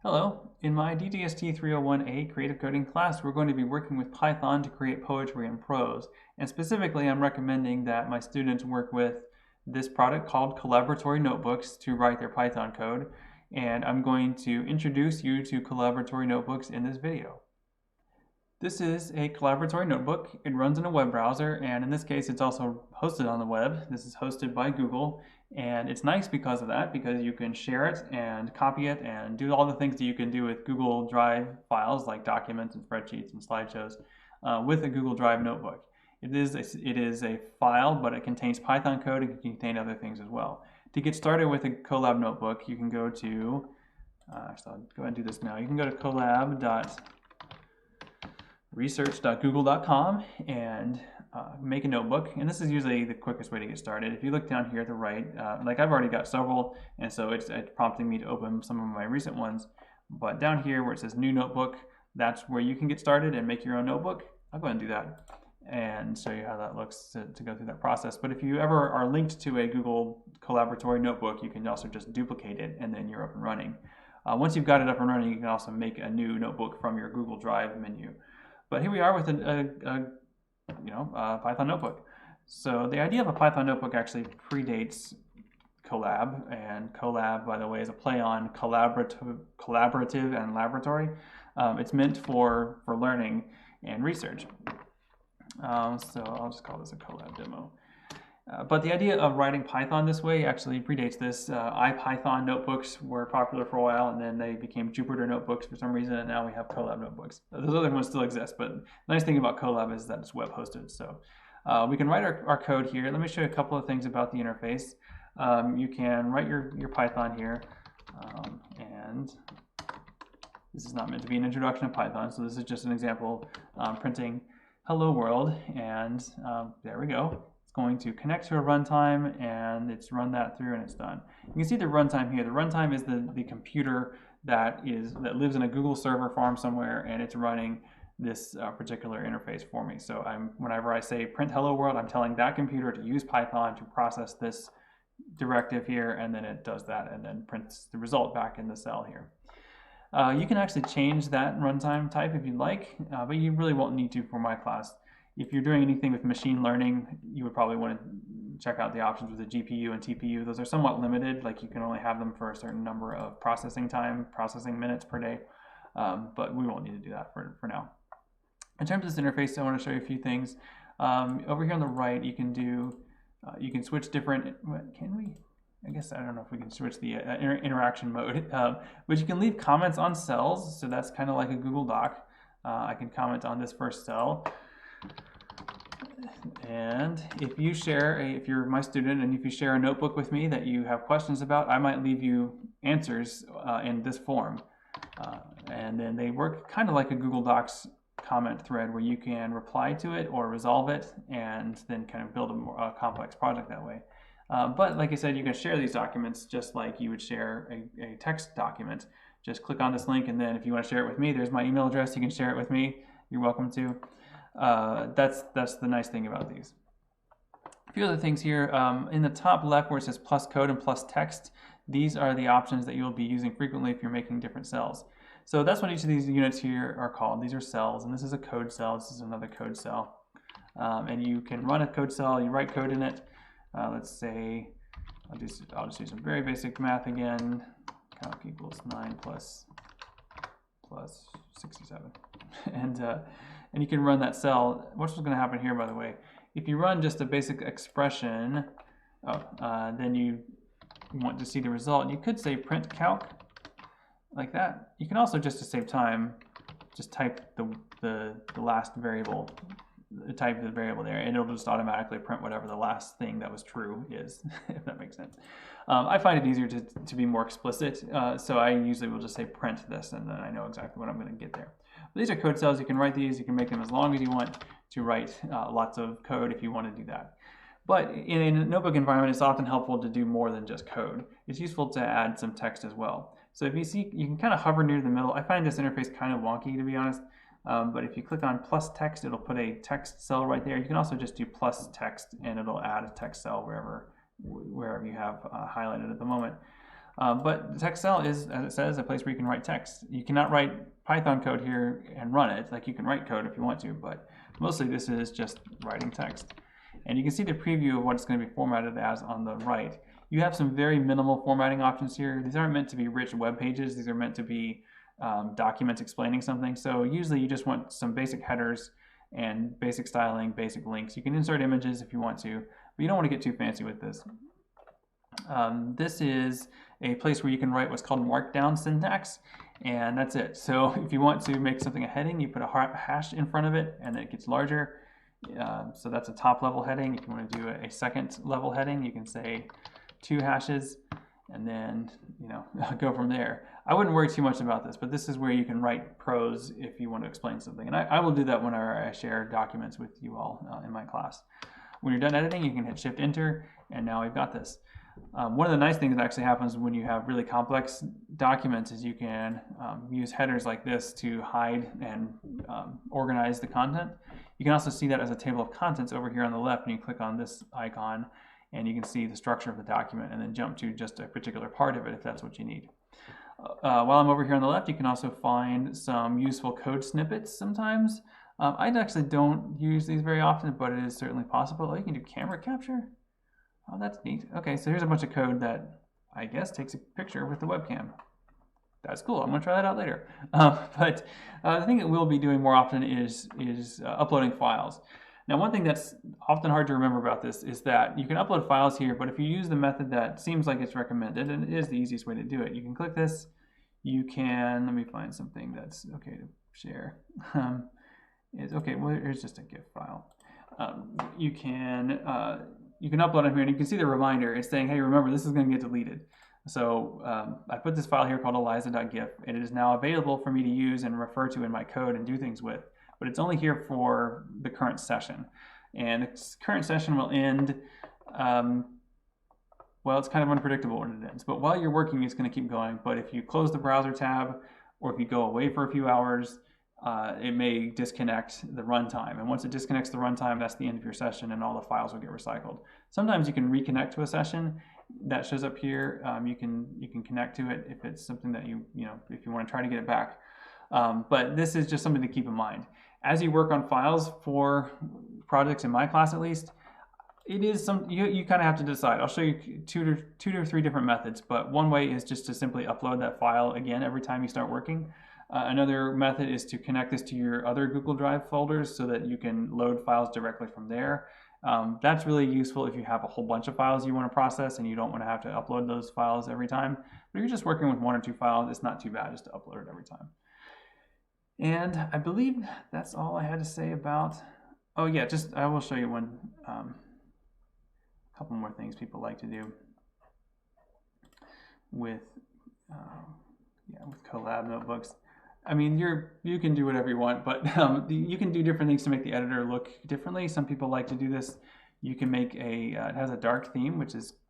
Hello, in my DGST 301A creative coding class, we're going to be working with Python to create poetry and prose. And specifically, I'm recommending that my students work with this product called Collaboratory Notebooks to write their Python code. And I'm going to introduce you to Collaboratory Notebooks in this video. This is a collaboratory notebook. It runs in a web browser, and in this case, it's also hosted on the web. This is hosted by Google, and it's nice because of that, because you can share it and copy it and do all the things that you can do with Google Drive files like documents and spreadsheets and slideshows with a Google Drive notebook. It is a file, but it contains Python code and can contain other things as well. To get started with a Colab notebook, you can go to, actually I'll go ahead and do this now. You can go to colab.research.google.com and make a notebook. And this is usually the quickest way to get started. If you look down here at the right, like I've already got several, and so it's prompting me to open some of my recent ones. But down here where it says new notebook, that's where you can get started and make your own notebook. I'll go ahead and do that and show you how that looks to go through that process. But if you ever are linked to a Google Collaboratory notebook, you can also just duplicate it and then you're up and running. Once you've got it up and running, you can also make a new notebook from your Google Drive menu. But here we are with a Python notebook. So the idea of a Python notebook actually predates Colab, and Colab, by the way, is a play on collaborative and laboratory. It's meant for learning and research. So I'll just call this a Colab demo. But the idea of writing Python this way actually predates this. IPython notebooks were popular for a while, and then they became Jupyter notebooks for some reason, and now we have Colab notebooks. Those other ones still exist, but the nice thing about Colab is that it's web hosted. So we can write our code here. Let me show you a couple of things about the interface. You can write your Python here, and this is not meant to be an introduction to Python, so this is just an example printing hello world, and there we go. It's going to connect to a runtime, and it's run that through, and it's done. You can see the runtime here. The runtime is the computer that lives in a Google server farm somewhere, and it's running this particular interface for me. So whenever I say print hello world, I'm telling that computer to use Python to process this directive here, and then it does that and then prints the result back in the cell here. You can actually change that runtime type if you'd like, but you really won't need to for my class. If you're doing anything with machine learning, you would probably want to check out the options with the GPU and TPU. Those are somewhat limited, like you can only have them for a certain number of processing minutes per day, but we won't need to do that for now. In terms of this interface, I want to show you a few things. Over here on the right, you can switch different, can we? I guess I don't know if we can switch the interaction mode, but you can leave comments on cells, so that's kind of like a Google Doc. I can comment on this first cell. And if you're my student and if you share a notebook with me that you have questions about, I might leave you answers in this form. And then they work kind of like a Google Docs comment thread where you can reply to it or resolve it and then kind of build a more complex project that way. But like I said, you can share these documents just like you would share a text document. Just click on this link, and then if you want to share it with me, there's my email address. You can share it with me. You're welcome to. That's the nice thing about these. A few other things here. In the top left where it says plus code and plus text, these are the options that you'll be using frequently if you're making different cells. So that's what each of these units here are called. These are cells, and this is a code cell. This is another code cell. And you can run a code cell. You write code in it. Let's say I'll just do some very basic math again. Calc equals 9 plus 67, and you can run that cell. What's going to happen here, by the way? If you run just a basic expression, then you want to see the result. You could say print calc like that. You can also, just to save time, just type the last variable. Type the variable there, and it'll just automatically print whatever the last thing that was true is, if that makes sense. I find it easier to be more explicit, so I usually will just say print this, and then I know exactly what I'm going to get there. But these are code cells. You can write these. You can make them as long as you want to write lots of code if you want to do that. But in a notebook environment, it's often helpful to do more than just code. It's useful to add some text as well. So if you see, you can kind of hover near the middle. I find this interface kind of wonky, to be honest. But if you click on plus text, it'll put a text cell right there. You can also just do plus text, and it'll add a text cell wherever you have highlighted at the moment. But the text cell is, as it says, a place where you can write text. You cannot write Python code here and run it. Like, you can write code if you want to, but mostly this is just writing text. And you can see the preview of what it's going to be formatted as on the right. You have some very minimal formatting options here. These aren't meant to be rich web pages. These are meant to be documents explaining something. So usually you just want some basic headers and basic styling, basic links. You can insert images if you want to, but you don't want to get too fancy with this. This is a place where you can write what's called Markdown Syntax, and that's it. So if you want to make something a heading, you put a hash in front of it, and then it gets larger. So that's a top level heading. If you want to do a second level heading, you can say 2 hashes, and then go from there. I wouldn't worry too much about this, but this is where you can write prose if you want to explain something. And I will do that whenever I share documents with you all in my class. When you're done editing, you can hit Shift Enter, and now we've got this. One of the nice things that actually happens when you have really complex documents is you can use headers like this to hide and organize the content. You can also see that as a table of contents over here on the left, and you click on this icon, and you can see the structure of the document and then jump to just a particular part of it if that's what you need. While I'm over here on the left, you can also find some useful code snippets sometimes. I actually don't use these very often, but it is certainly possible. Oh, you can do camera capture. Oh, that's neat. Okay, so here's a bunch of code that I guess takes a picture with the webcam. That's cool. I'm going to try that out later. But the thing that we'll be doing more often is uploading files. Now, one thing that's often hard to remember about this is that you can upload files here, but if you use the method that seems like it's recommended, and it is the easiest way to do it, you can click this. You can, let me find something that's okay to share. Okay, well, here's just a GIF file. You can upload it here, and you can see the reminder. It's saying, hey, remember, this is going to get deleted. So I put this file here called eliza.gif, and it is now available for me to use and refer to in my code and do things with. But it's only here for the current session. And the current session will end, well, it's kind of unpredictable when it ends. But while you're working, it's going to keep going. But if you close the browser tab, or if you go away for a few hours, it may disconnect the runtime. And once it disconnects the runtime, that's the end of your session, and all the files will get recycled. Sometimes you can reconnect to a session. That shows up here. You can connect to it if it's something that if you want to try to get it back. But this is just something to keep in mind. As you work on files for projects in my class, at least, it is you kind of have to decide. I'll show you two to three different methods, but one way is just to simply upload that file again every time you start working. Another method is to connect this to your other Google Drive folders so that you can load files directly from there. That's really useful if you have a whole bunch of files you want to process and you don't want to have to upload those files every time. But if you're just working with 1 or 2 files, it's not too bad just to upload it every time. And I believe that's all I had to say about, oh yeah, I will show you a couple more things people like to do with Colab Notebooks. I mean, you can do whatever you want, but you can do different things to make the editor look differently. Some people like to do this. You can make it has a dark theme,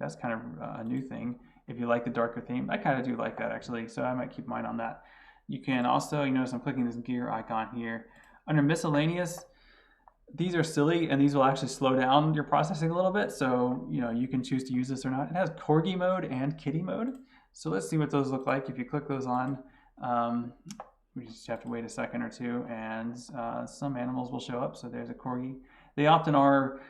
that's kind of a new thing. If you like the darker theme, I kind of do like that actually, so I might keep mine on that. You can also, you notice I'm clicking this gear icon here. Under Miscellaneous, these are silly, and these will actually slow down your processing a little bit, so you can choose to use this or not. It has Corgi mode and Kitty mode, so let's see what those look like. If you click those on, we just have to wait a second or two, and some animals will show up. So there's a Corgi. They often are,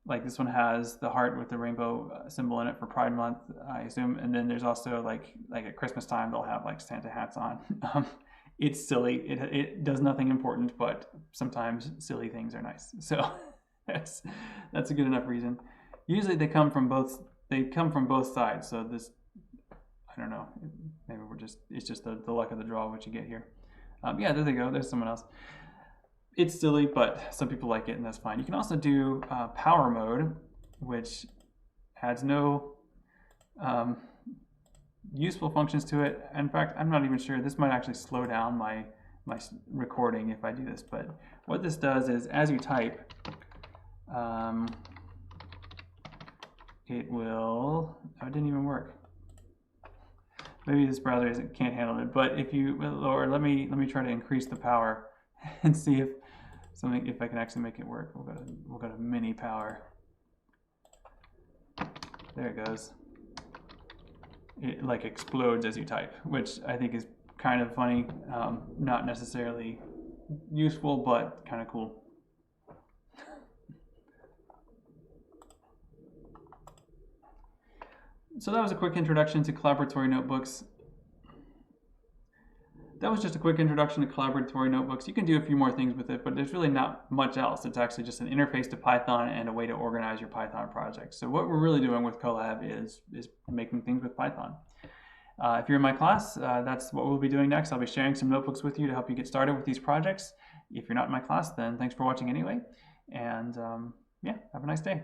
like this one has the heart with the rainbow symbol in it for Pride Month, I assume. And then there's also like at Christmas time, they'll have like Santa hats on. It's silly. It does nothing important, but sometimes silly things are nice. So that's a good enough reason. Usually they come from both sides. So this, I don't know, maybe it's just the luck of the draw what you get here. Yeah, there they go. There's someone else. It's silly, but some people like it, and that's fine. You can also do power mode, which adds no useful functions to it. In fact, I'm not even sure. This might actually slow down my recording if I do this. But what this does is, as you type, it will. Oh, it didn't even work. Maybe this browser can't handle it. But if let me try to increase the power and see if I can actually make it work. We'll go to mini power. There it goes. it like explodes as you type, which I think is kind of funny, not necessarily useful, but kind of cool. So that was a quick introduction to collaboratory notebooks. That was just a quick introduction to collaboratory notebooks. You can do a few more things with it, but there's really not much else. It's actually just an interface to Python and a way to organize your Python projects. So what we're really doing with Colab is making things with Python. If you're in my class, that's what we'll be doing next. I'll be sharing some notebooks with you to help you get started with these projects. If you're not in my class, then thanks for watching anyway. And yeah, have a nice day.